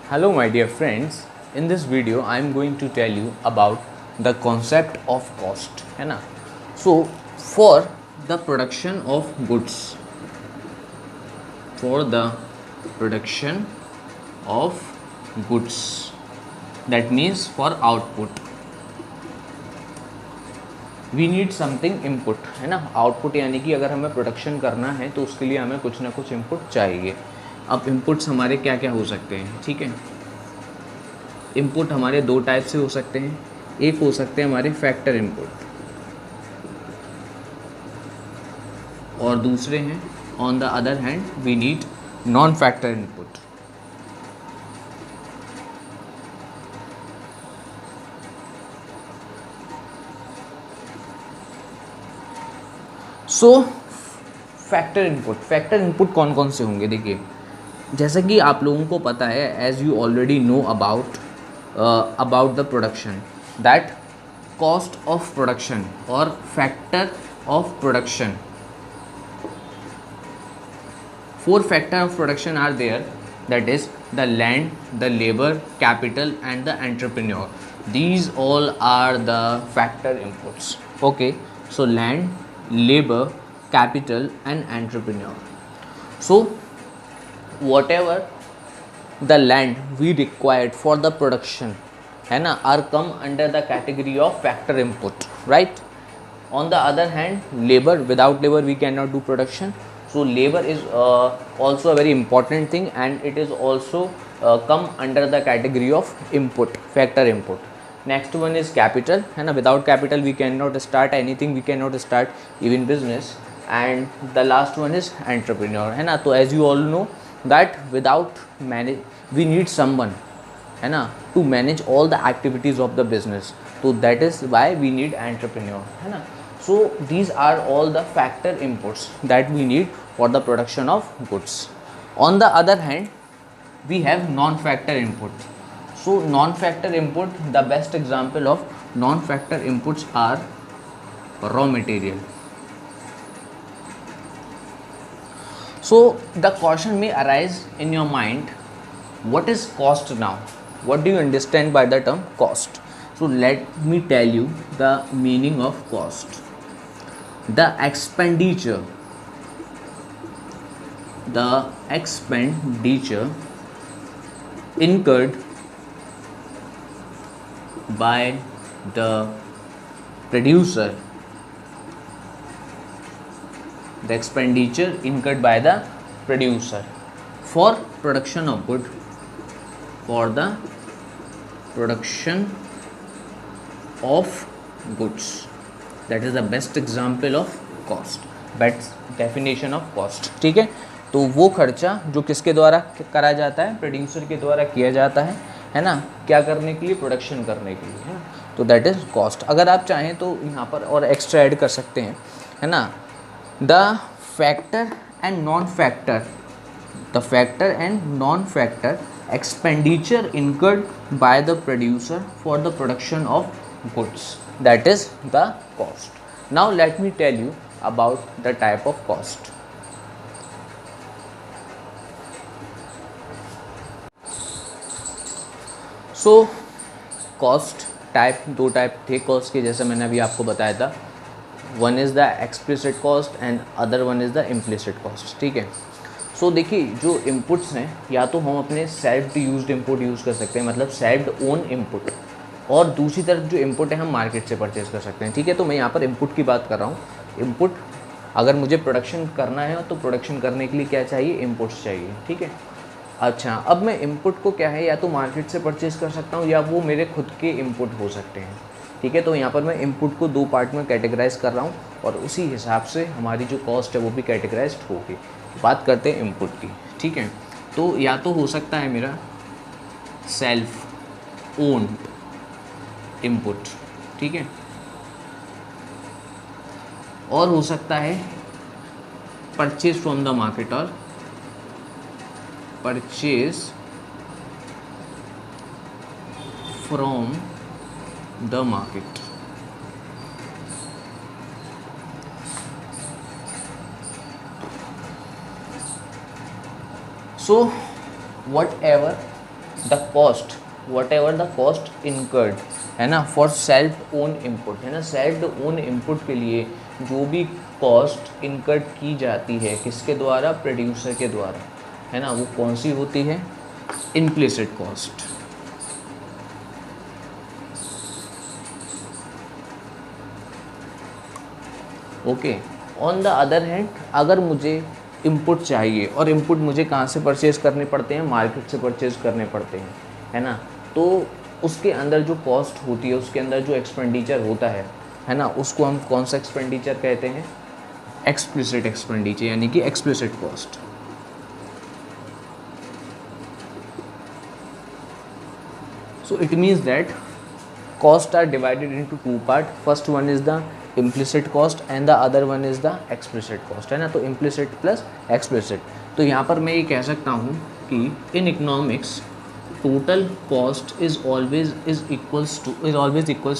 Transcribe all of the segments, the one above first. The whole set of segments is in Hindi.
Hello my dear friends, in this video I am going to tell you about the concept of cost, है ना. So for the production of goods, that means for output, we need something input, है ना. आउटपुट यानी कि अगर हमें प्रोडक्शन करना है तो उसके लिए हमें कुछ ना कुछ इनपुट चाहिए. अब इनपुट्स हमारे क्या क्या हो सकते हैं, ठीक है. इनपुट हमारे दो टाइप से हो सकते हैं. एक हो सकते हैं हमारे फैक्टर इनपुट और दूसरे हैं on the other hand we need non factor input. So factor input कौन कौन से होंगे. देखिए, जैसा कि आप लोगों को पता है, as you already know about the production, that cost of production और factor of production, 4 factor of production are there, that is the land, the labor, capital and the entrepreneur. These all are the factor inputs. Okay, so land, labor, capital and entrepreneur. So whatever the land we required for the production, है ना, are come under the category of factor input, right? On the other hand, labor, without labor we cannot do production. So labor is also a very important thing and it is also come under the category of input, factor input. Next one is capital, है ना. Without capital we cannot start anything, we cannot start even business. And the last one is entrepreneur, है ना. तो as you all know that without manage we need someone, है ना, to manage all the activities of the business. So that is why we need entrepreneur, है ना. So these are all the factor inputs that we need for the production of goods. On the other hand, we have non-factor input. So non-factor input, the best example of non-factor inputs are raw material. So the question may arise in your mind, what is cost now? What do you understand by the term cost? So let me tell you the meaning of cost. The expenditure incurred by the producer, for production of good, for the production of goods. That is the best example of cost, best definition of cost. ठीक है. तो वो खर्चा जो किसके द्वारा करा जाता है, प्रोड्यूसर के द्वारा किया जाता है ना, क्या करने के लिए, प्रोडक्शन करने के लिए, है ना. तो दैट इज़ कॉस्ट. अगर आप चाहें तो यहाँ पर और एक्स्ट्रा ऐड कर सकते हैं, है ना. The factor and non factor expenditure incurred by the producer for the production of goods, that is the cost. Now let me tell you about the type of cost. So cost type, दो टाइप थे cost के, जैसे मैंने अभी आपको बताया था. One is the explicit cost and other one is the implicit cost. ठीक है. सो देखिए, जो इनपुट्स हैं, या तो हम अपने सेल्फ यूज्ड इनपुट यूज़ कर सकते हैं, मतलब सेल्फ ओन इनपुट, और दूसरी तरफ जो इनपुट है हम मार्केट से परचेज़ कर सकते हैं. ठीक है. तो मैं यहाँ पर इनपुट की बात कर रहा हूँ. इनपुट, अगर मुझे प्रोडक्शन करना है तो प्रोडक्शन करने के लिए क्या चाहिए, इनपुट्स चाहिए. ठीक है. अच्छा, अब मैं इनपुट को क्या है, या तो मार्केट से परचेज़ कर सकता हूँ या वो मेरे खुद के इनपुट हो सकते हैं. ठीक है. तो यहाँ पर मैं इनपुट को 2 पार्ट में कैटेगराइज कर रहा हूँ और उसी हिसाब से हमारी जो कॉस्ट है वो भी कैटेगराइज होगी. बात करते हैं इनपुट की. ठीक है. तो या तो हो सकता है मेरा सेल्फ ओन्ड इनपुट, ठीक है, और हो सकता है परचेज फ्रॉम द मार्केट और purchase from the market. So whatever the cost, what ever the cost incurred, है ना, फॉर सेल्फ ओन इनपुट, है ना, सेल्फ ओन इनपुट के लिए जो भी कॉस्ट इनकर्ड की जाती है किसके द्वारा, प्रोड्यूसर के द्वारा, है ना, वो कौन सी होती है, implicit cost. Okay, on the other hand अगर मुझे इनपुट चाहिए, और इनपुट मुझे कहाँ से परचेज़ करने पड़ते हैं, मार्केट से परचेज़ करने पड़ते हैं, है ना, तो उसके अंदर जो कॉस्ट होती है, उसके अंदर जो एक्सपेंडिचर होता है ना, उसको हम कौन सा एक्सपेंडिचर कहते हैं, एक्सप्लिसिट एक्सपेंडिचर, यानी कि explicit cost. So it means that costs are divided into two part, first one is the implicit cost and the other one is the explicit cost, है ना, तो implicit plus explicit। तो यहाँ पर मैं ये कह सकता हूँ कि in economics total cost is always equals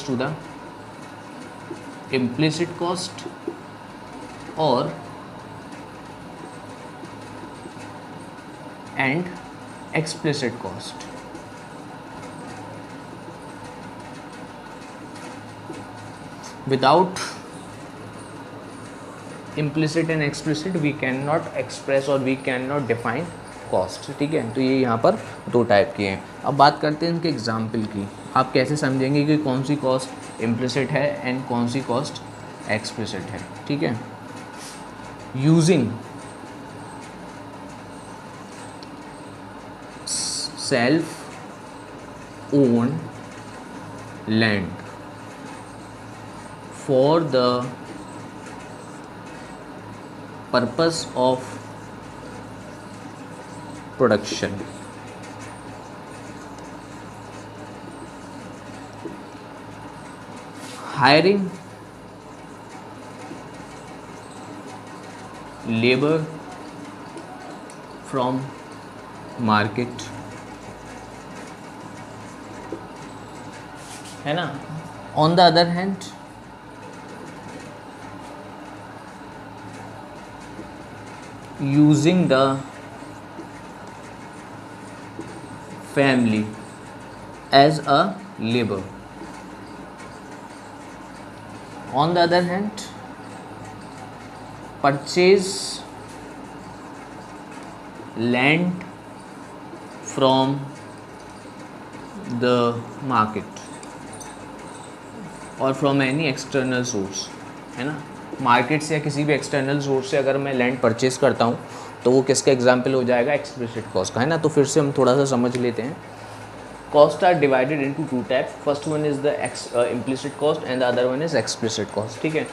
to the implicit cost or and explicit cost। Without implicit and explicit we cannot express or we cannot define cost, ठीक है। तो ये यहाँ पर दो टाइप की हैं। अब बात करते हैं इनके एग्जाम्पल की। आप कैसे समझेंगे कि कौन सी कॉस्ट इम्प्लिसिट है एंड कौन सी कॉस्ट एक्सप्लिसिट है, ठीक है। Using self own land for the purpose of production, hiring labor from market, है ना। On the other hand using the family as a labor, on the other hand purchase land from the market और फ्रॉम एनी एक्सटर्नल सोर्स, है ना, मार्केट से या किसी भी एक्सटर्नल सोर्स से अगर मैं लैंड परचेज़ करता हूँ तो वो किसका एग्जाम्पल हो जाएगा, एक्सप्लिसिट कॉस्ट का, है ना। तो फिर से हम थोड़ा सा समझ लेते हैं। Cost are divided into two type, first one is the implicit cost and the other one is explicit cost, ठीक है।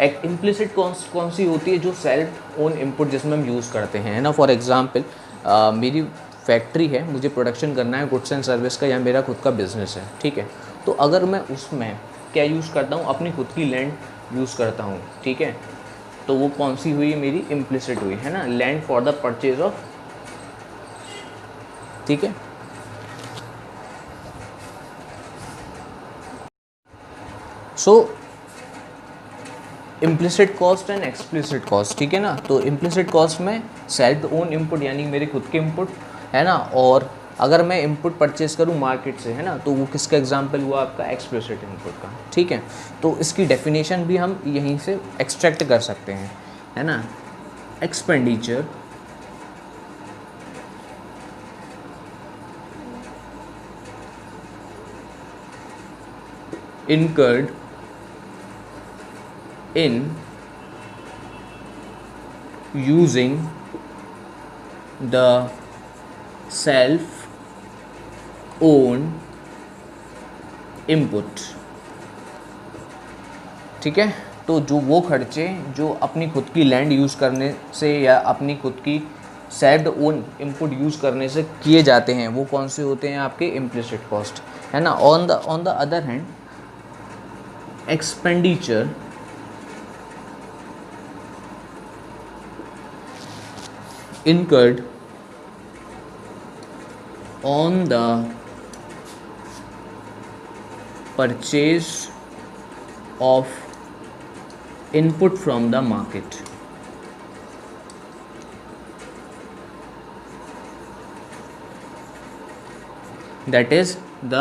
एक इम्प्लिसिट कॉस्ट कौन सी होती है, जो सेल्फ ओन इनपुट जिसमें हम यूज़ करते हैं, है ना। फॉर एग्जाम्पल मेरी फैक्ट्री है, मुझे प्रोडक्शन करना है गुड्स एंड सर्विस का, या मेरा खुद का बिजनेस है, ठीक है। तो अगर मैं उसमें क्या यूज़ करता हूँ, अपनी खुद की लैंड यूज़ करता हूँ, ठीक है, तो वो कौन सी हुई, मेरी इम्प्लिसिट हुई, है ना, land for the purchase of, ठीक है। So implicit cost and explicit cost, ठीक है ना। तो इम्प्लिसिट कॉस्ट में सेल्फ ओन इनपुट यानी मेरे खुद के इनपुट, है ना, और अगर मैं इनपुट परचेस करूं मार्केट से, है ना, तो वो किसका एग्जांपल हुआ, आपका एक्सप्लिसिट इनपुट का, ठीक है। तो इसकी डेफिनेशन भी हम यहीं से एक्सट्रैक्ट कर सकते हैं, है ना। Expenditure incurred in using the self own input, ठीक है। तो जो वो खर्चे जो अपनी खुद की लैंड यूज़ करने से या अपनी खुद की सेल्फ ओन इनपुट यूज़ करने से किए जाते हैं, वो कौन से होते हैं, आपके इम्प्लिसिट कॉस्ट, है ना। On the other hand expenditure incurred on the purchase of input from the market, that is the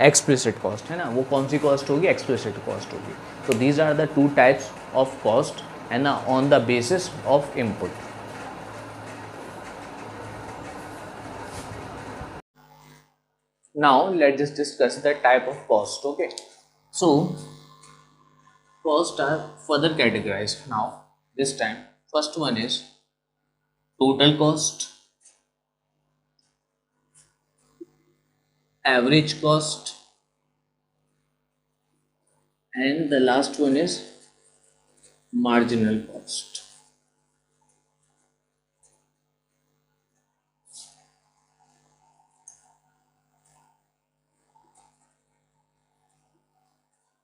explicit cost, है ना, वो कौन सी कॉस्ट होगी, एक्सप्लिसिट कॉस्ट होगी. तो these are the two types of cost, है ना, on the basis of input. Now let's just discuss the type of cost. Okay, so costs are further categorized. Now this time, first one is total cost, average cost, and the last one is marginal cost.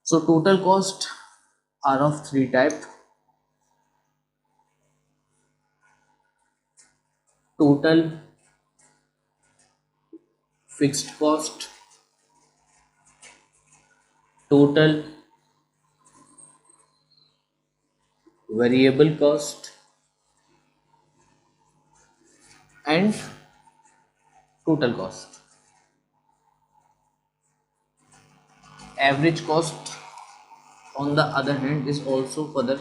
So total cost are of three types: total fixed cost, total variable cost, and total cost. Average cost, on the other hand, is also further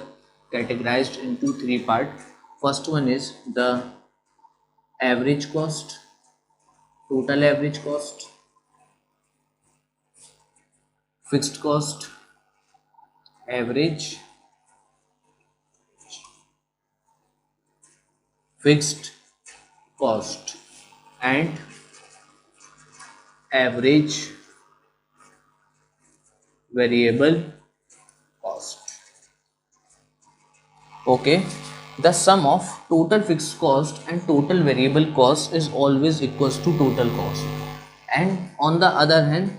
categorized into three parts. First one is the average cost, total average cost, fixed cost, average, fixed cost, and average variable cost. Okay, the sum of total fixed cost and total variable cost is always equals to total cost, and on the other hand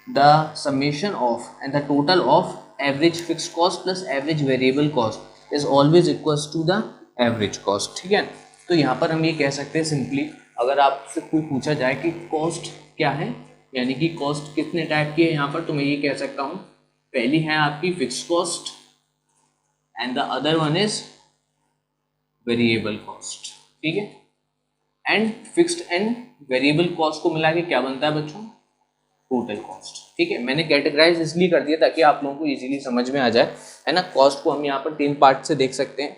the summation of and the total of average fixed cost plus average variable cost is always equals to the average cost. ठीक है, तो यहाँ पर हम ये कह सकते हैं सिंपली, अगर आपसे कोई पूछा जाए कि कॉस्ट क्या है, यानी कि कॉस्ट कितने टाइप की है यहाँ पर, तो मैं ये कह सकता हूँ पहली है आपकी fixed cost and the other one is variable cost. ठीक है, and fixed and variable cost को मिला के क्या बनता है बच्चों, टोटल कॉस्ट. ठीक है, मैंने कैटेगराइज इसलिए कर दिया ताकि आप लोगों को इजीली समझ में आ जाए, है ना. कॉस्ट को हम यहाँ पर तीन पार्ट से देख सकते हैं.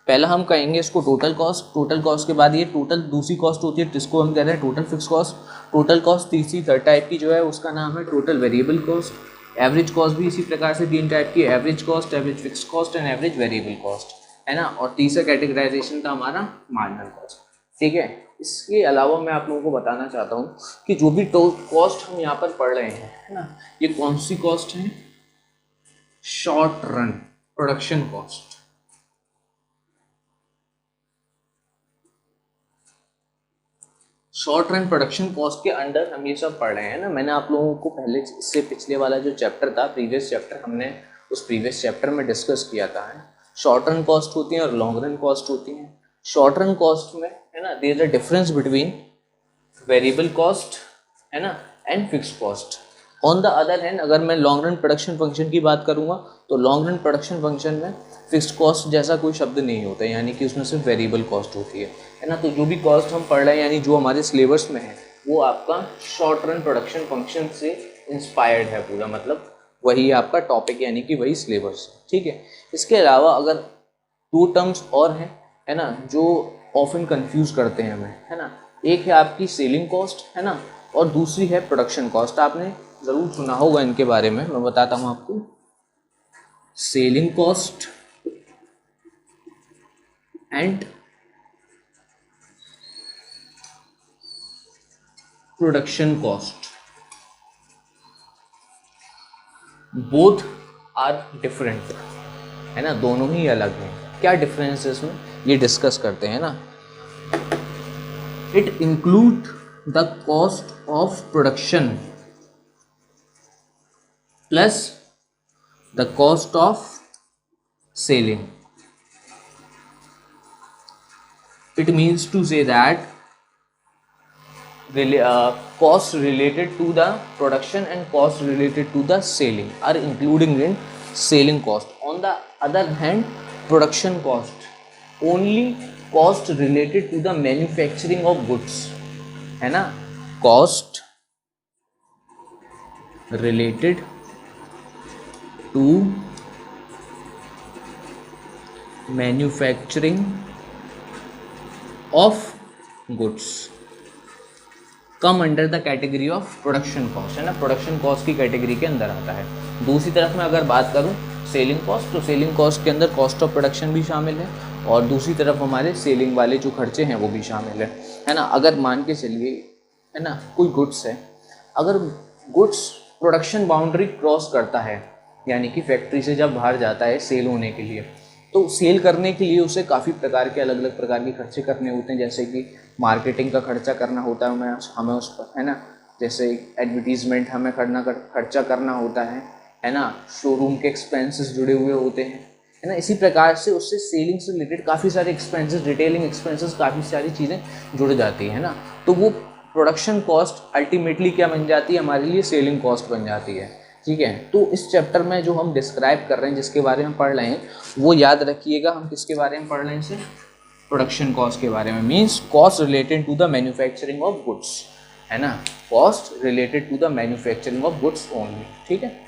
पहला हम कहेंगे इसको टोटल कॉस्ट. टोटल कॉस्ट के बाद ये टोटल दूसरी कॉस्ट होती है जिसको हम कह रहे हैं total fix cost. Total cost तीसरी थर्ड टाइप की जो है उसका नाम है total variable cost. Average cost भी इसी प्रकार से तीन टाइप की, average cost, average fix cost and average variable cost, है ना. और तीसरा कैटेगराइजेशन था हमारा मार्जिनल कॉस्ट. ठीक है, इसके अलावा मैं आप लोगों को बताना चाहता हूँ कि जो भी कॉस्ट हम यहाँ पर पढ़ रहे हैं, है ना, ये कौन सी कॉस्ट है, short run production cost. Short run production cost के अंडर हम ये सब पढ़ रहे हैं ना. मैंने आप लोगों को पहले इससे पिछले वाला जो चैप्टर था, प्रीवियस चैप्टर, हमने उस प्रीवियस चैप्टर में डिस्कस किया था. शॉर्ट रन कॉस्ट होती है और लॉन्ग रन कॉस्ट होती है. शॉर्ट रन कॉस्ट में, है ना, there is a difference between variable cost, है ना, and fixed cost. On the other hand अगर मैं लॉन्ग रन प्रोडक्शन फंक्शन की बात करूँगा तो लॉन्ग रन प्रोडक्शन फंक्शन में फिक्स्ड कॉस्ट जैसा कोई शब्द नहीं होता है, यानी कि उसमें सिर्फ वेरिएबल कॉस्ट होती है ना. तो जो भी कॉस्ट हम पढ़ रहे हैं, यानी जो हमारे सिलेबस में है, वो आपका शॉर्ट रन प्रोडक्शन फंक्शन से इंस्पायर्ड है पूरा, मतलब वही आपका टॉपिक, यानी कि वही सिलेबस. ठीक है, इसके अलावा अगर दो टर्म्स और हैं, है ना, जो ऑफन कंफ्यूज करते हैं हमें, है ना. एक है आपकी सेलिंग कॉस्ट, है ना, और दूसरी है प्रोडक्शन कॉस्ट. आपने ज़रूर सुना होगा इनके बारे में, मैं बताता हूँ आपको. Selling cost and production cost, both are different, है ना, दोनों ही अलग हैं. क्या डिफरेंस है इसमें, ये डिस्कस करते हैं ना. It include the cost of production plus the cost of selling. It means to say that costs related to the production and costs related to the selling are including in selling cost. On the other hand, production cost only cost related to the manufacturing of goods, है ना, cost related to manufacturing of goods come under the category of production cost, है ना, प्रोडक्शन कॉस्ट की कैटेगरी के अंदर आता है। दूसरी तरफ मैं अगर बात करूं सेलिंग कॉस्ट, तो सेलिंग कॉस्ट के अंदर कॉस्ट ऑफ प्रोडक्शन भी शामिल है और दूसरी तरफ हमारे सेलिंग वाले जो खर्चे हैं वो भी शामिल है ना। अगर मान के चलिए, है ना, कोई गुड्स है, अगर गुड्स प्रोडक्शन बाउंड्री क्रॉस करता है, यानी कि फैक्ट्री से जब बाहर जाता है सेल होने के लिए, तो सेल करने के लिए उसे काफ़ी प्रकार के अलग अलग प्रकार के खर्चे करने होते हैं, जैसे कि मार्केटिंग का खर्चा करना होता है हमें उस पर, है ना, जैसे एडवर्टीजमेंट हमें खर्चा करना होता है ना, शोरूम के एक्सपेंसेस जुड़े हुए होते हैं, है ना। इसी प्रकार से उससे सेलिंग से रिलेटेड काफ़ी सारे एक्सपेंसेस, रिटेलिंग एक्सपेंसेस, काफ़ी सारी चीज़ें जुड़ जाती है ना। तो वो प्रोडक्शन कॉस्ट अल्टीमेटली क्या बन जाती है, हमारे लिए सेलिंग कॉस्ट बन जाती है। ठीक है, तो इस चैप्टर में जो हम डिस्क्राइब कर रहे हैं, जिसके बारे में पढ़ रहे हैं, वो याद रखिएगा, हम किसके बारे में पढ़ रहे हैं, सिर्फ प्रोडक्शन कॉस्ट के बारे में, means cost related to the manufacturing of goods, है ना, cost related to the manufacturing of goods only. ठीक है।